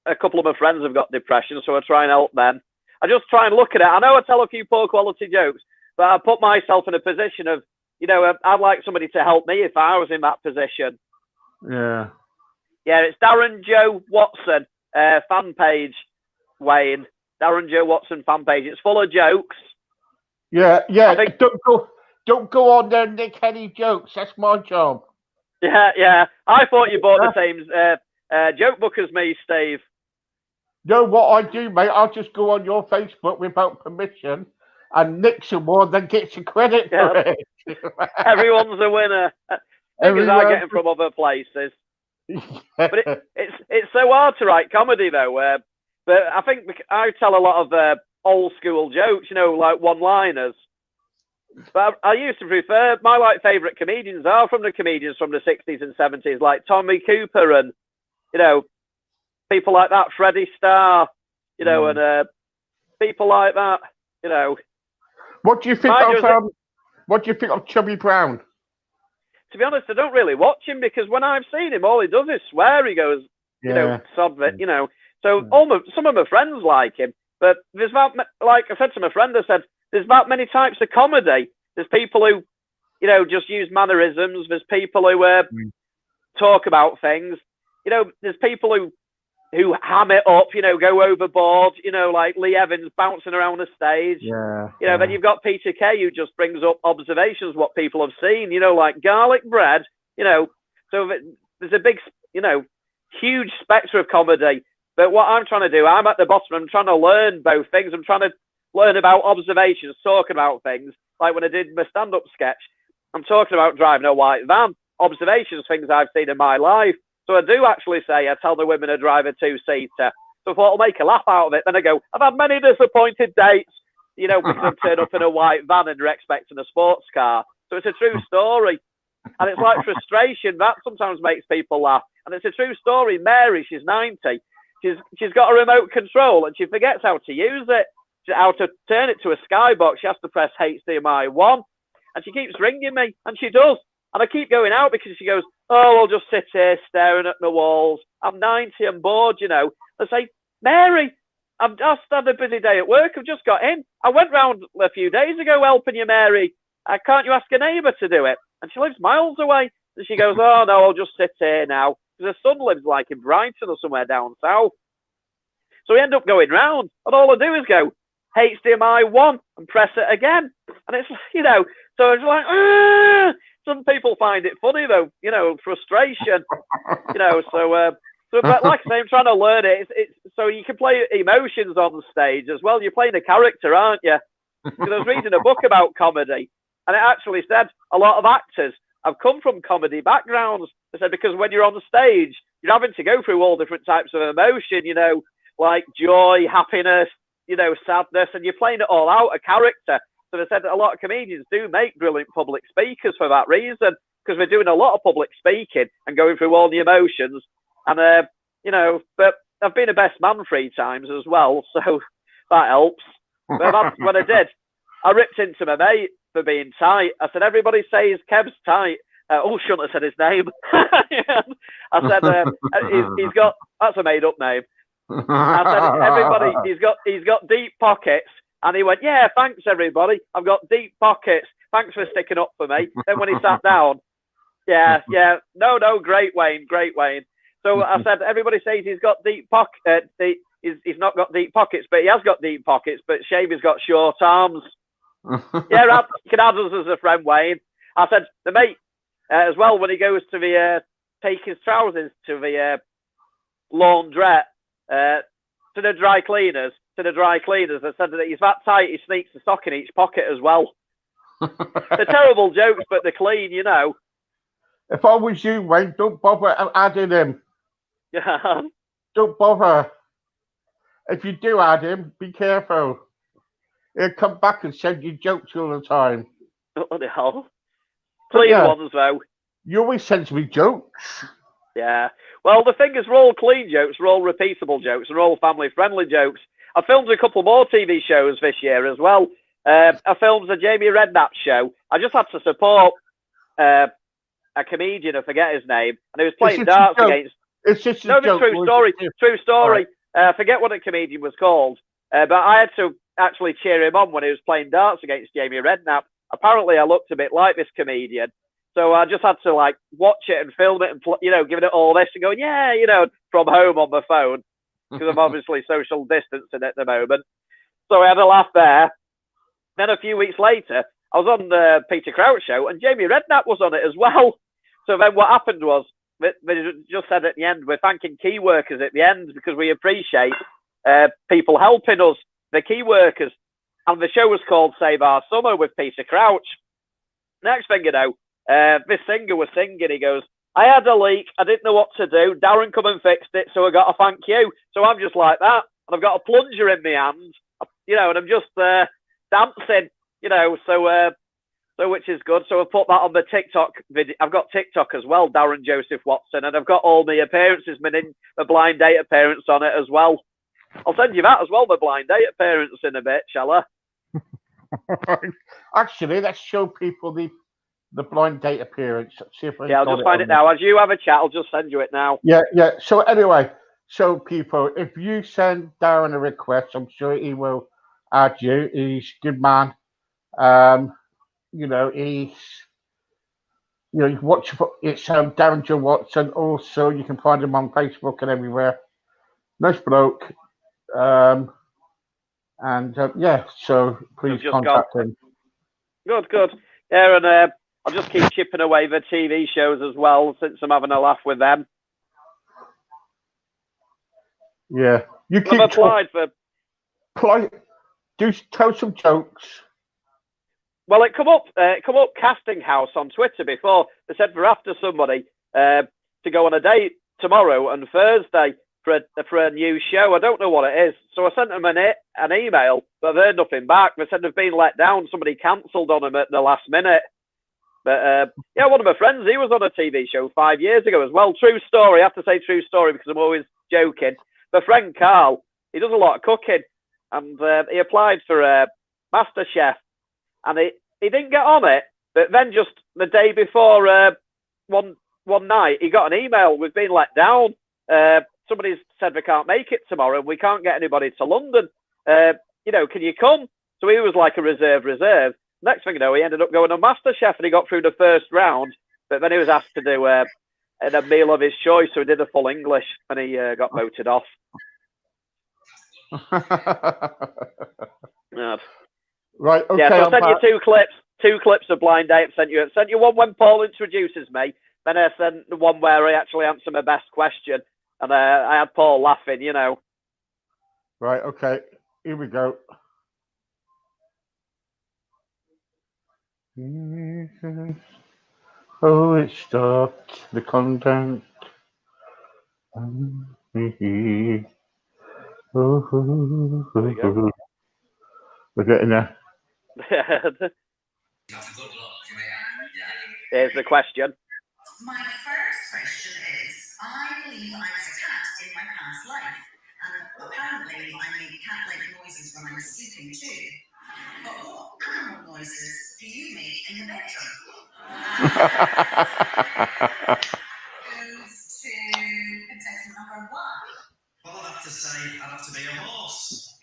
a couple of my friends have got depression, so I try and help them. I just try and look at it. I know I tell a few poor quality jokes, but I put myself in a position of, I'd like somebody to help me if I was in that position. Yeah. Yeah, it's Darren Joe Watson fan page, Wayne. Darren Joe Watson fan page. It's full of jokes. Yeah. Don't go on there and nick any jokes. That's my job. Yeah. I thought you bought the same joke book as me, Steve. No, what I do, mate, I'll just go on your Facebook without permission and nick some more, then get some credit for it. Everyone's a winner. Because I get them from other places. But it's so hard to write comedy, though. But I think I tell a lot of old school jokes, like one-liners. But I used to prefer, my favourite comedians are from the comedians from the 60s and 70s, like Tommy Cooper and, people like that, Freddie Starr, and people like that, What do you think of Chubby Brown? To be honest, I don't really watch him because when I've seen him, all he does is swear. He goes, sod it, So some of my friends like him, but there's like I said to my friend, I said, there's about many types of comedy. There's people who, just use mannerisms. There's people who talk about things. There's people who ham it up, go overboard, like Lee Evans bouncing around the stage. Then you've got Peter Kay who just brings up observations, what people have seen, like garlic bread, so there's a big, huge spectrum of comedy. But what I'm trying to do, I'm at the bottom, I'm trying to learn both things. I'm trying to learn about observations, talking about things. Like when I did my stand-up sketch, I'm talking about driving a white van, observations, things I've seen in my life. So I do actually say, I tell the women to drive a two-seater. So I thought I'll make a laugh out of it. Then I go, I've had many disappointed dates, you know, because I've turned up in a white van and they're expecting a sports car. So it's a true story. And it's like frustration. That sometimes makes people laugh. And it's a true story. Mary, she's 90. She's got a remote control and she forgets how to use it, how to turn it to a skybox. She has to press HDMI 1. And she keeps ringing me, and she does. And I keep going out because she goes, oh, I'll just sit here staring at the walls. I'm 90, I'm bored, you know. I say, Mary, I've just had a busy day at work. I've just got in. I went round a few days ago helping you, Mary. Can't you ask a neighbour to do it? And she lives miles away. And she goes, oh, no, I'll just sit here now. Because her son lives like in Brighton or somewhere down south. So we end up going round. And all I do is go, HDMI 1 and press it again. And it's, you know, so it's like, ah! Some people find it funny though, you know, frustration, you know, so but like I say, I'm trying to learn it. It's so you can play emotions on stage as well. You're playing a character, aren't you? Because I was reading a book about comedy and it actually said a lot of actors have come from comedy backgrounds. They said because when you're on the stage, you're having to go through all different types of emotion, you know, like joy, happiness, you know, sadness, and you're playing it all out, a character. So they said that a lot of comedians do make brilliant public speakers for that reason, because we're doing a lot of public speaking and going through all the emotions. And, you know, but I've been a best man 3 times as well, so that helps. But when I did, I ripped into my mate for being tight. I said, everybody says Kev's tight. Shouldn't have said his name. I said, he's got, that's a made up name. I said, everybody, he's got deep pockets. And he went, yeah, thanks, everybody. I've got deep pockets. Thanks for sticking up for me. Then when he sat down, yeah, no, great Wayne. So I said, everybody says he's got deep pockets. He's not got deep pockets, but he has got deep pockets. But Shavy's got short arms. Yeah, you can add us as a friend, Wayne. I said, the mate, as well, when he goes to take his trousers to the laundrette, to the dry cleaners, I said that he's that tight, he sneaks the sock in each pocket as well. They're terrible jokes, but they're clean, you know. If I was you, Wayne, don't bother adding him. Yeah. Don't bother. If you do add him, be careful. He'll come back and send you jokes all the time. What the hell? Clean ones, though. You always send me jokes. Yeah. Well, the thing is, we're all clean jokes, we're all repeatable jokes, we're all family-friendly jokes. I filmed a couple more TV shows this year as well. I filmed the Jamie Redknapp show. I just had to support a comedian, I forget his name, and he was playing darts against... It's just a joke. True story. I forget what the comedian was called, but I had to actually cheer him on when he was playing darts against Jamie Redknapp. Apparently, I looked a bit like this comedian. So I just had to like watch it and film it and, you know, giving it all this and going, yeah, you know, from home on my phone, because I'm obviously social distancing at the moment. So I had a laugh there. Then a few weeks later, I was on the Peter Crouch show and Jamie Redknapp was on it as well. So then what happened was, they just said at the end, we're thanking key workers at the end because we appreciate people helping us, the key workers. And the show was called Save Our Summer with Peter Crouch. Next thing you know, this singer was singing. He goes, I had a leak. I didn't know what to do. Darren come and fixed it, so I got a thank you. So I'm just like that. And I've got a plunger in my hand, you know, and I'm just dancing, you know, so which is good. So I put that on the TikTok video. I've got TikTok as well, Darren Joseph Watson, and I've got all my appearances, my blind date appearance on it as well. I'll send you that as well, my blind date appearance in a bit, shall I? Actually, let's show people the blind date appearance. See if I'll just find it now. As you have a chat, I'll just send you it now. Yeah. So anyway, so people, if you send Darren a request, I'm sure he will add you. He's a good man. You know, you watch it's Darren Joe Watson. Also, you can find him on Facebook and everywhere. Nice bloke. So please contact him. Good. Yeah, and I'll just keep chipping away the TV shows as well, since I'm having a laugh with them. Yeah, you keep applied for. Do tell some jokes. Well, it come up Casting House on Twitter before. They said we're after somebody to go on a date tomorrow and Thursday for a new show. I don't know what it is. So I sent them an email, but I've heard nothing back. They said they've been let down. Somebody cancelled on them at the last minute. But yeah, one of my friends, he was on a TV show 5 years ago as well. True story. I have to say true story because I'm always joking. My friend Carl, he does a lot of cooking, and he applied for MasterChef, and he didn't get on it. But then just the day before one night, he got an email. We've been let down. Somebody said we can't make it tomorrow, and we can't get anybody to London. Can you come? So he was like a reserve. Next thing you know, he ended up going on MasterChef, and he got through the first round. But then he was asked to do a meal of his choice, so he did a full English, and he got voted off. Yeah. Right. Okay. Yeah. So I sent you two clips of Blind Date. I sent you one when Paul introduces me. Then I sent the one where I actually answer my best question, and I had Paul laughing. Right. Okay. Here we go. Oh, it stopped the content. We're getting there. Here's the question. My first question is, I believe I was a cat in my past life, and apparently I make cat-like noises when I'm sleeping too. But what animal noises do you make in the bedroom? Goes to contestant number 1. Well, I'd have to say I'd have to be a horse.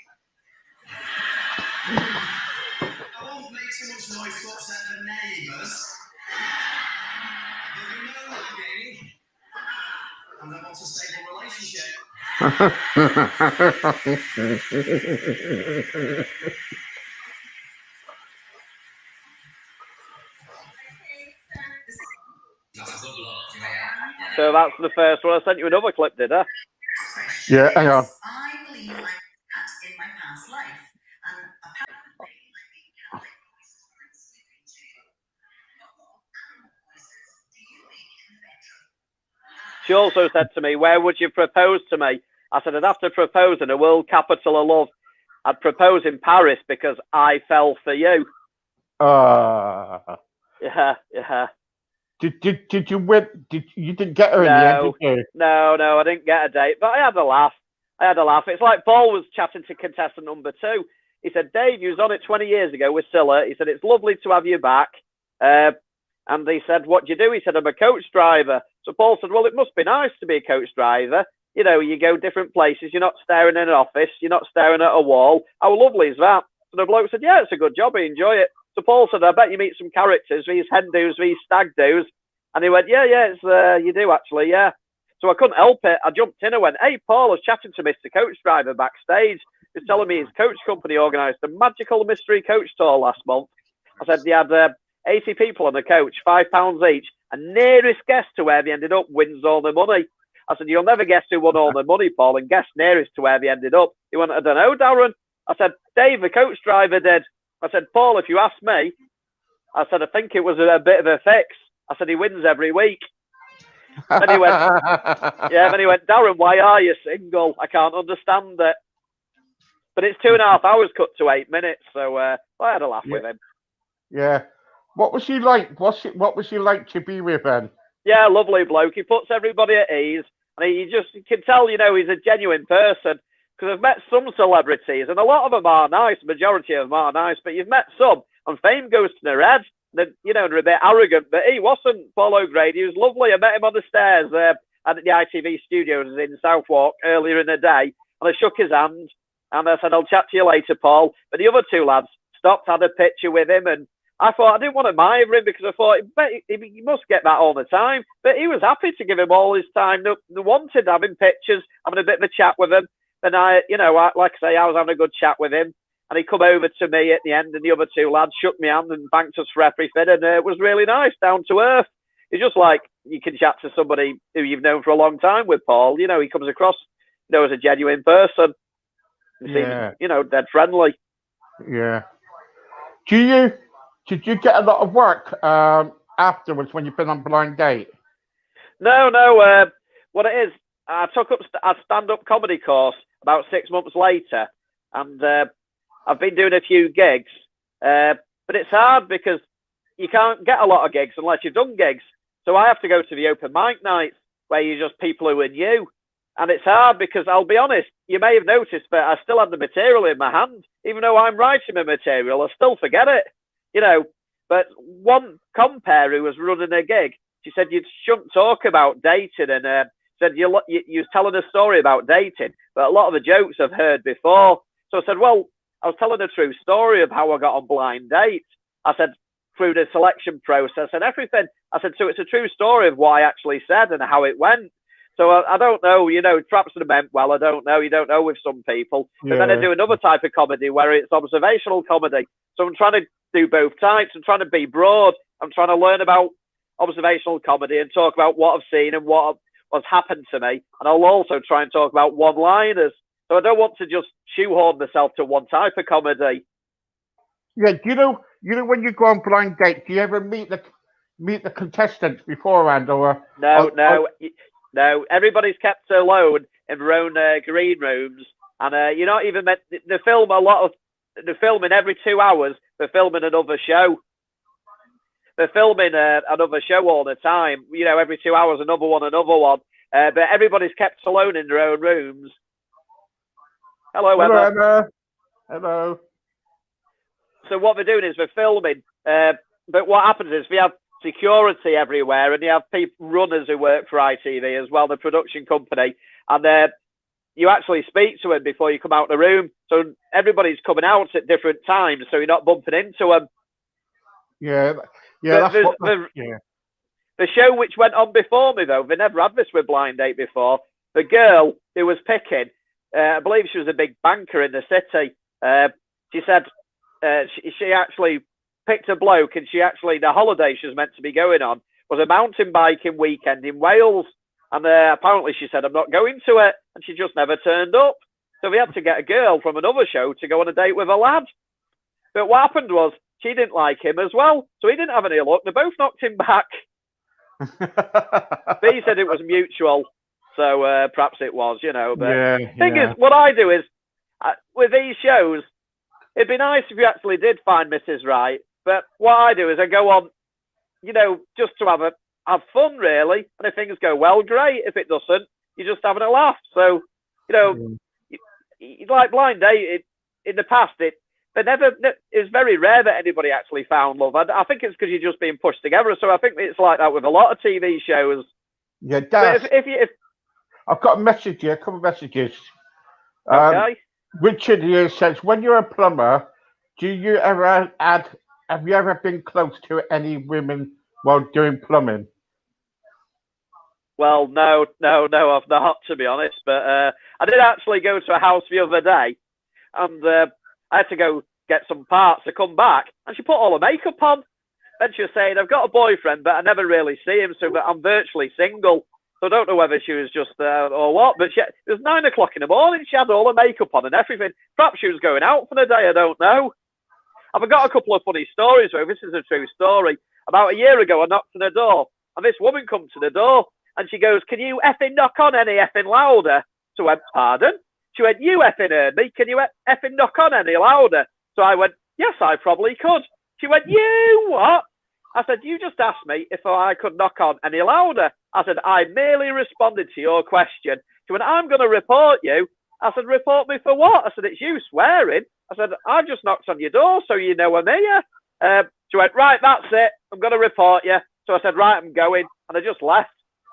I won't make too much noise to upset the neighbours. There'll be no nagging, and I want a stable relationship. So that's the first one. I sent you another clip, did I? Yeah, hang on. I believe I'm a cat in my past life, and apparently I make cat-like noises when I'm sleeping too. But what animal noises do you make in the bedroom? She also said to me, "Where would you propose to me?" I said, "I'd have to propose in a world capital of love. I'd propose in Paris because I fell for you." Yeah. Did you win? You didn't get her in the end, did you? No, I didn't get a date, but I had a laugh. It's like Paul was chatting to contestant number 2. He said, "Dave, you was on it 20 years ago with Scylla." He said, "It's lovely to have you back." And he said, "What do you do?" He said, "I'm a coach driver." So Paul said, "Well, it must be nice to be a coach driver. You go different places. You're not staring in an office. You're not staring at a wall. How lovely is that?" So the bloke said, "Yeah, it's a good job. I enjoy it." So Paul said, "I bet you meet some characters, these hen do's, these stag do's." And he went, "Yeah, it's you do actually, yeah." So I couldn't help it. I jumped in and went, "Hey, Paul, I was chatting to Mr. Coach Driver backstage. He was telling me his coach company organised a magical mystery coach tour last month." I said, "They had 80 people on the coach, £5 each, and nearest guess to where they ended up wins all the money." I said, "You'll never guess who won all the money, Paul, and guess nearest to where they ended up." He went, "I don't know, Darren." I said, "Dave, the coach driver did." I said, "Paul, if you ask me," I said, "I think it was a bit of a fix." I said, "He wins every week." Then he went, "Darren, why are you single? I can't understand it." But it's 2.5 hours cut to 8 minutes, so I had a laugh with him. Yeah. What was he like? What was he like to be with then? Yeah, lovely bloke. He puts everybody at ease, and you can tell, he's a genuine person. Because I've met some celebrities, and a lot of them are nice. The majority of them are nice, but you've met some, and fame goes to their head. They're a bit arrogant, but he wasn't. Paul O'Grady, he was lovely. I met him on the stairs at the ITV studios in Southwark earlier in the day, and I shook his hand, and I said, "I'll chat to you later, Paul." But the other 2 lads stopped, had a picture with him, and I thought I didn't want to admire him because I thought he must get that all the time. But he was happy to give him all his time. They wanted having pictures, having a bit of a chat with him. And like I say, I was having a good chat with him. And he come over to me at the end, and the other 2 lads shook my hand and thanked us for everything. And it was really nice, down to earth. It's just like you can chat to somebody who you've known for a long time with Paul. He comes across, as a genuine person. He seems, dead friendly. Yeah. Did you get a lot of work afterwards when you've been on blind date? No, no. What it is, I took up a stand-up comedy course about 6 months later, and I've been doing a few gigs. But it's hard because you can't get a lot of gigs unless you've done gigs. So I have to go to the open mic nights where you're just people who are new. And it's hard because I'll be honest, you may have noticed, but I still have the material in my hand. Even though I'm writing my material, I still forget it. You know, but one compere who was running a gig, she said you shouldn't talk about dating, and said you was telling a story about dating, but a lot of the jokes I've heard before. So I said, well, I was telling a true story of how I got on blind dates. I said, through the selection process and everything. I said, so it's a true story of what I actually said and how it went. So I don't know, you know, perhaps it meant well, I don't know. You don't know with some people. But then I do another type of comedy where it's observational comedy. So I'm trying to do both types. I'm trying to be broad. I'm trying to learn about observational comedy and talk about what I've seen and what's happened to me. And I'll also try and talk about one-liners. So I don't want to just shoehorn myself to one type of comedy. Yeah, you know when you go on blind date, do you ever meet the contestants beforehand or? No. Everybody's kept alone in their own green rooms, and you're not even meant. They film they're filming every 2 hours. They're filming another show. They're filming another show all the time. You know, every 2 hours, another one. But everybody's kept alone in their own rooms. Hello, Emma. Emma. Hello. So what they're doing is they're filming. But what happens is we have security everywhere, and you have people, runners who work for ITV as well, the production company, and you actually speak to them before you come out of the room. So everybody's coming out at different times, so you're not bumping into them. Yeah. The show which went on before me, though, they never had this with Blind Date before. The girl who was picking, I believe she was a big banker in the city. She said she actually picked a bloke, and the holiday she was meant to be going on was a mountain biking weekend in Wales. And apparently she said, I'm not going to it. And she just never turned up. So we had to get a girl from another show to go on a date with a lad. But what happened was she didn't like him as well. So he didn't have any luck. They both knocked him back. But he said it was mutual. So perhaps it was, you know. But thing is, what I do is, with these shows, it'd be nice if you actually did find Mrs. Right. But what I do is I go on, you know, just to have fun, really. And if things go well, great. If it doesn't, you're just having a laugh. So, you know, like Blind Date, in the past, it's very rare that anybody actually found love. I think it's because you're just being pushed together. So I think it's like that with a lot of TV shows. Yeah, Dad. I've got a message here, a couple of messages. Okay. Richard here says, when you're a plumber, have you ever been close to any women while doing plumbing? Well, no, I've not, to be honest. But I did actually go to a house the other day, and I had to go get some parts to come back, and she put all her makeup on. Then she was saying, I've got a boyfriend, but I never really see him, so I'm virtually single. So I don't know whether she was just or what, but it was 9 o'clock in the morning. She had all her makeup on and everything. Perhaps she was going out for the day, I don't know. I've got a couple of funny stories, though. This is a true story. About a year ago, I knocked on the door, and this woman comes to the door, and she goes, can you effing knock on any effing louder? So I went, pardon? She went, you effing heard me. Can you effing knock on any louder? So I went, yes, I probably could. She went, you what? I said, you just asked me if I could knock on any louder. I said, I merely responded to your question. She went, I'm going to report you. I said, report me for what? I said, it's you swearing. I said, I just knocked on your door so you know I'm here. She went, right, that's it. I'm going to report you. So I said, right, I'm going. And I just left.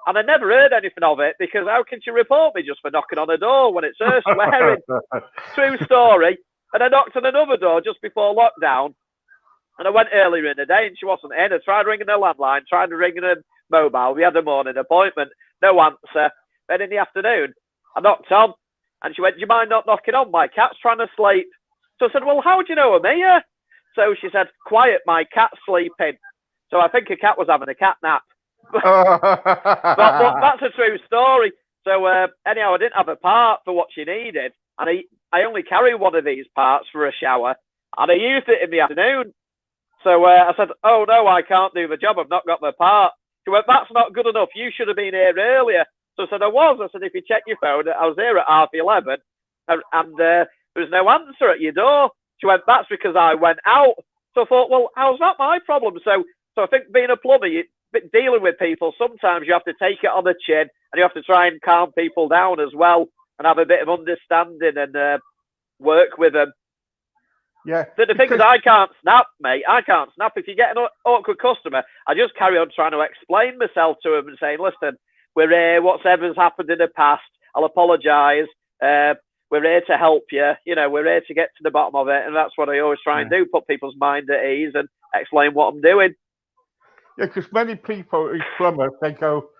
And I never heard anything of it, because how can she report me just for knocking on a door when it's her swearing? True story. And I knocked on another door just before lockdown. And I went earlier in the day and she wasn't in. I tried ringing her landline, tried ringing her mobile. We had a morning appointment. No answer. Then in the afternoon, I knocked on and she went, do you mind not knocking on? My cat's trying to sleep. So I said, well, how do you know I'm here? So she said, quiet, my cat's sleeping. So I think her cat was having a cat nap. But that's a true story. So anyhow, I didn't have a part for what she needed. And I only carry one of these parts for a shower. and I used it in the afternoon. So I said, "Oh no, I can't do the job. I've not got the part." She went, "That's not good enough. You should have been here earlier." So I said, "I was." I said, "If you check your phone, I was here at 11:30, and there was no answer at your door." She went, "That's because I went out." So I thought, well, how's that my problem? So I think being a plumber, dealing with people, sometimes you have to take it on the chin, and you have to try and calm people down as well, and have a bit of understanding and work with them. Yeah. So the thing is, I can't snap, mate. I can't snap. If you get an awkward customer, I just carry on trying to explain myself to them and saying, "Listen, we're here. Whatever's happened in the past, I'll apologise. We're here to help you. You know, we're here to get to the bottom of it." And that's what I always try and do: put people's mind at ease and explain what I'm doing. Yeah, because many people who plumbers, they go,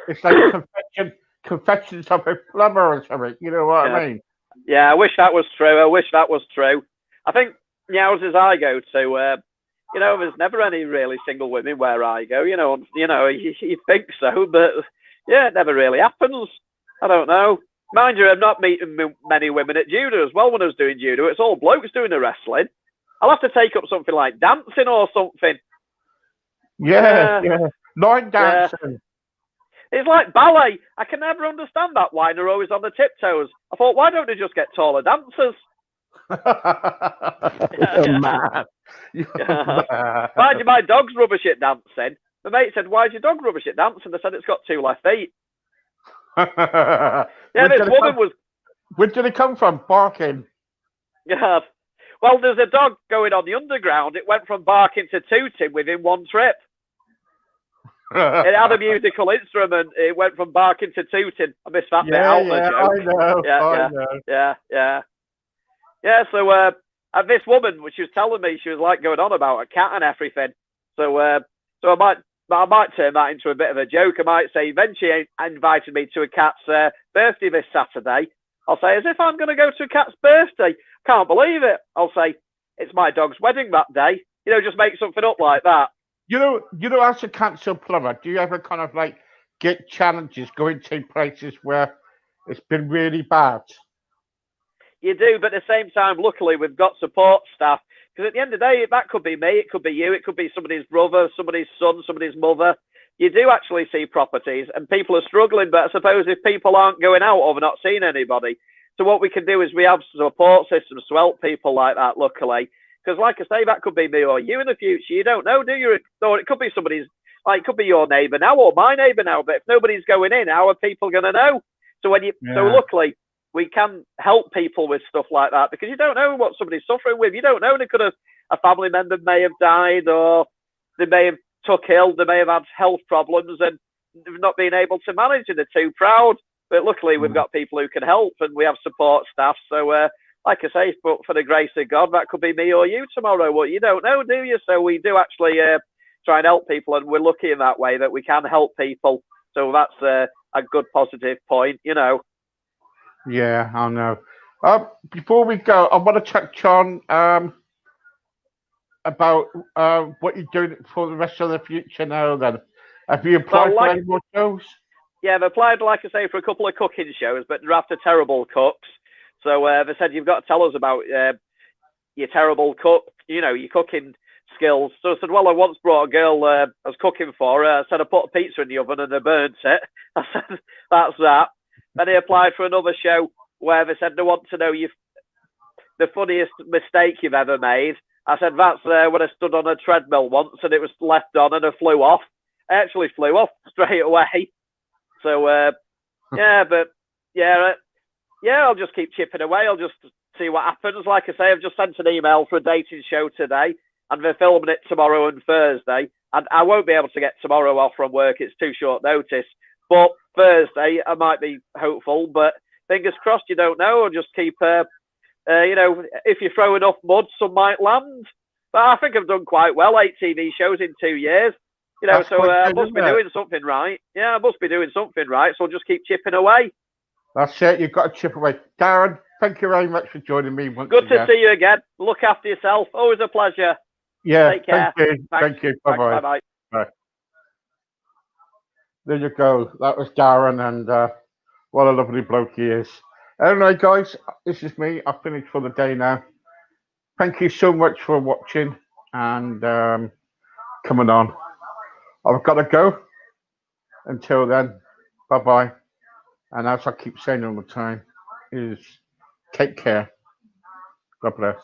it's like confessions of a plumber or something. You know what I mean? Yeah, I wish that was true. I think the houses I go to, there's never any really single women where I go. You think so, but yeah, it never really happens. I don't know. Mind you, I'm not meeting many women at judo as well. When I was doing judo, it's all blokes doing the wrestling. I'll have to take up something like dancing or something. Yeah. Line dancing. It's like ballet. I can never understand that. Why they're always on the tiptoes. I thought, why don't they just get taller dancers? You're mad. Mind you, my dog's rubbish at dancing. My mate said, "Why's your dog rubbish at dancing?" I said, "It's got 2 left feet." This woman was. Where did it come from? Barking. Yeah. Well, there's a dog going on the underground. It went from barking to tooting within one trip. It had a musical instrument. It went from barking to tooting. I missed that bit out. I know. Yeah. So this woman, she was telling me, she was like going on about a cat and everything. So I might turn that into a bit of a joke. I might say, then she invited me to a cat's birthday this Saturday. I'll say, as if I'm going to go to a cat's birthday. Can't believe it. I'll say, it's my dog's wedding that day. Just make something up like that. You know, as a cancer plumber, do you ever kind of like get challenges going to places where it's been really bad? You do, but at the same time, luckily, we've got support staff. Because at the end of the day, that could be me, it could be you, it could be somebody's brother, somebody's son, somebody's mother. You do actually see properties, and people are struggling. But I suppose if people aren't going out or they're not seeing anybody, so what we can do is we have support systems to help people like that, luckily. Because like I say, that could be me or you in the future. You don't know, do you? Or it could be somebody's, like, it could be your neighbour now or my neighbour now. But if nobody's going in, how are people going to know? So so luckily, we can help people with stuff like that, because you don't know what somebody's suffering with. You don't know. They could have, a family member may have died, or they may have took ill. They may have had health problems and they've not been able to manage, and they're too proud. But luckily, we've got people who can help, and we have support staff. So, like I say, but for the grace of God, that could be me or you tomorrow. Well, you don't know, do you? So we do actually try and help people, and we're lucky in that way that we can help people. So that's a good positive point, Yeah, I know. Before we go, I want to touch on about what you're doing for the rest of the future now. Then, have you applied for any more shows? Yeah, I've applied, like I say, for a couple of cooking shows, but they're after terrible cooks. So they said, you've got to tell us about your terrible cook, your cooking skills. So I said, well, I once brought a girl I was cooking for her. I said, I put a pizza in the oven and I burnt it. I said, that's that. Then I applied for another show where they said they want to know the funniest mistake you've ever made. I said, that's when I stood on a treadmill once and it was left on and I flew off. I actually flew off straight away. So, I'll just keep chipping away. I'll just see what happens. Like I say, I've just sent an email for a dating show today, and they're filming it tomorrow and Thursday. And I won't be able to get tomorrow off from work. It's too short notice. But Thursday, I might be hopeful. But fingers crossed, you don't know. I'll just keep, if you throw enough mud, some might land. But I think I've done quite well. 8 TV shows in 2 years. I must be doing something right. Yeah, I must be doing something right. So I'll just keep chipping away. That's it. You've got to chip away. Darren, thank you very much for joining me once again. Good to see you again. Look after yourself. Always a pleasure. Yeah. Take care. Thank you. Bye-bye. Bye-bye. Bye. There you go. That was Darren, and what a lovely bloke he is. Anyway, guys, this is me. I've finished for the day now. thank you so much for watching and coming on. I've got to go. Until then, bye bye. And as I keep saying all the time, is take care. God bless.